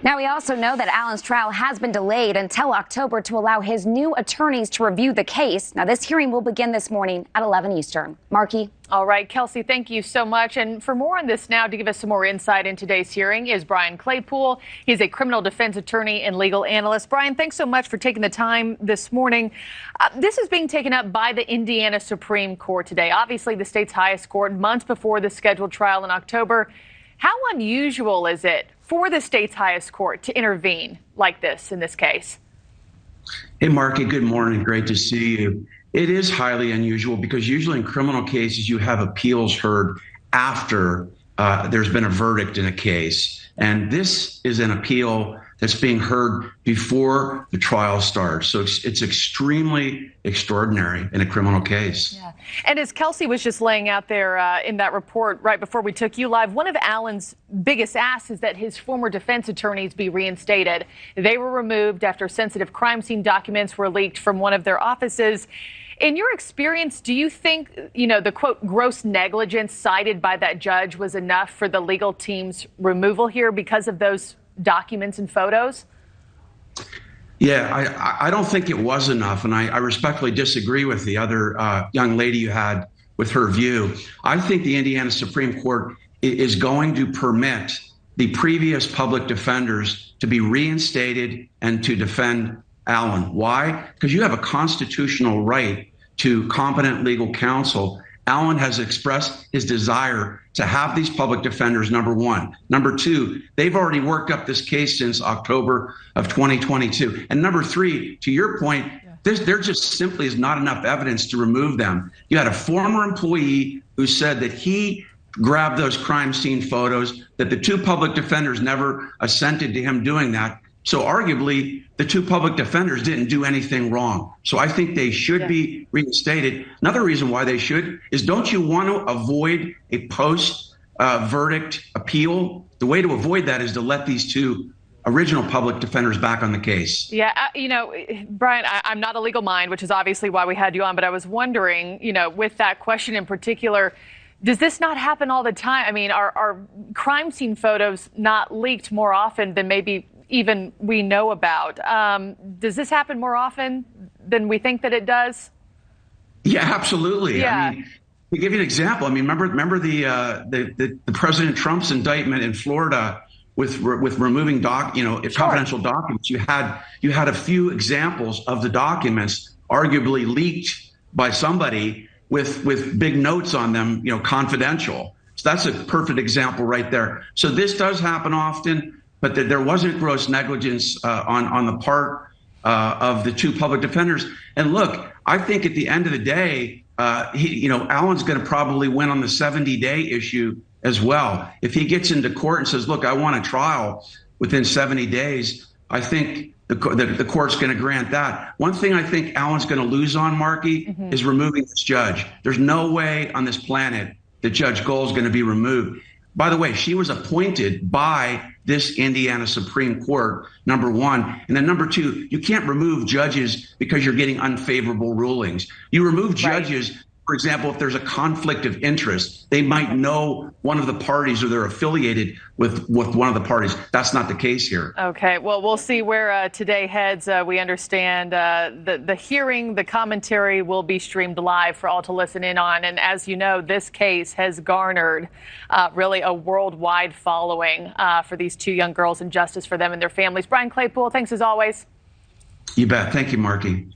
Now, we also know that Allen's trial has been delayed until October to allow his new attorneys to review the case. Now, this hearing will begin this morning at 11 Eastern. Marky. All right, Kelsey, thank you so much. And for more on this now, to give us some more insight in today's hearing is Brian Claypool. He's a criminal defense attorney and legal analyst. Brian, thanks so much for taking the time this morning. This is being taken up by the Indiana Supreme Court today, obviously the state's highest court, months before the scheduled trial in October. How unusual is it for the state's highest court to intervene like this in this case? Hey, Marky, good morning. Great to see you. It is highly unusual because usually in criminal cases, you have appeals heard after there's been a verdict in a case. And this is an appeal that's being heard before the trial starts. So it's extremely extraordinary in a criminal case. Yeah. And as Kelsey was just laying out there in that report right before we took you live, one of Allen's biggest asks is that his former defense attorneys be reinstated. They were removed after sensitive crime scene documents were leaked from one of their offices. In your experience, do you think, the, quote, gross negligence cited by that judge was enough for the legal team's removal here because of those documents and photos? Yeah, I don't think it was enough. And I respectfully disagree with the other young lady you had with her view. I think the Indiana Supreme Court is going to permit the previous public defenders to be reinstated and to defend Allen. Why? Because you have a constitutional right to competent legal counsel. Allen has expressed his desire to have these public defenders, number one. Number two, they've already worked up this case since October of 2022. And number three, to your point, there just simply is not enough evidence to remove them. You had a former employee who said that he grabbed those crime scene photos, that the two public defenders never assented to him doing that. So arguably, the two public defenders didn't do anything wrong. So I think they should be reinstated. Another reason why they should is, don't you want to avoid a post-verdict appeal? The way to avoid that is to let these two original public defenders back on the case. Yeah, Brian, I'm not a legal mind, which is obviously why we had you on. But I was wondering, with that question in particular, does this not happen all the time? I mean, are crime scene photos not leaked more often than maybe even we know about? Does this happen more often than we think that it does? Yeah, absolutely. Yeah. I mean, to give you an example, remember the President Trump's indictment in Florida with removing confidential documents. You had a few examples of the documents arguably leaked by somebody with big notes on them, confidential. So that's a perfect example right there. So this does happen often. But there wasn't gross negligence on the part of the two public defenders. And look, I think at the end of the day, Allen's going to probably win on the 70-day issue as well. If he gets into court and says, look, I want a trial within 70 days, I think the court's going to grant that. One thing I think Allen's going to lose on, Marky, is removing this judge. There's no way on this planet that Judge Gold's going to be removed. By the way, she was appointed by this Indiana Supreme Court, number one. And then number two, you can't remove judges because you're getting unfavorable rulings. You remove judges, for example, if there's a conflict of interest. They might know one of the parties or they're affiliated with one of the parties. That's not the case here. Okay, well, we'll see where today heads. We understand the hearing, the commentary will be streamed live for all to listen in on. And as you know, this case has garnered really a worldwide following for these two young girls, and justice for them and their families. Brian Claypool, thanks as always. You bet. Thank you, Marky.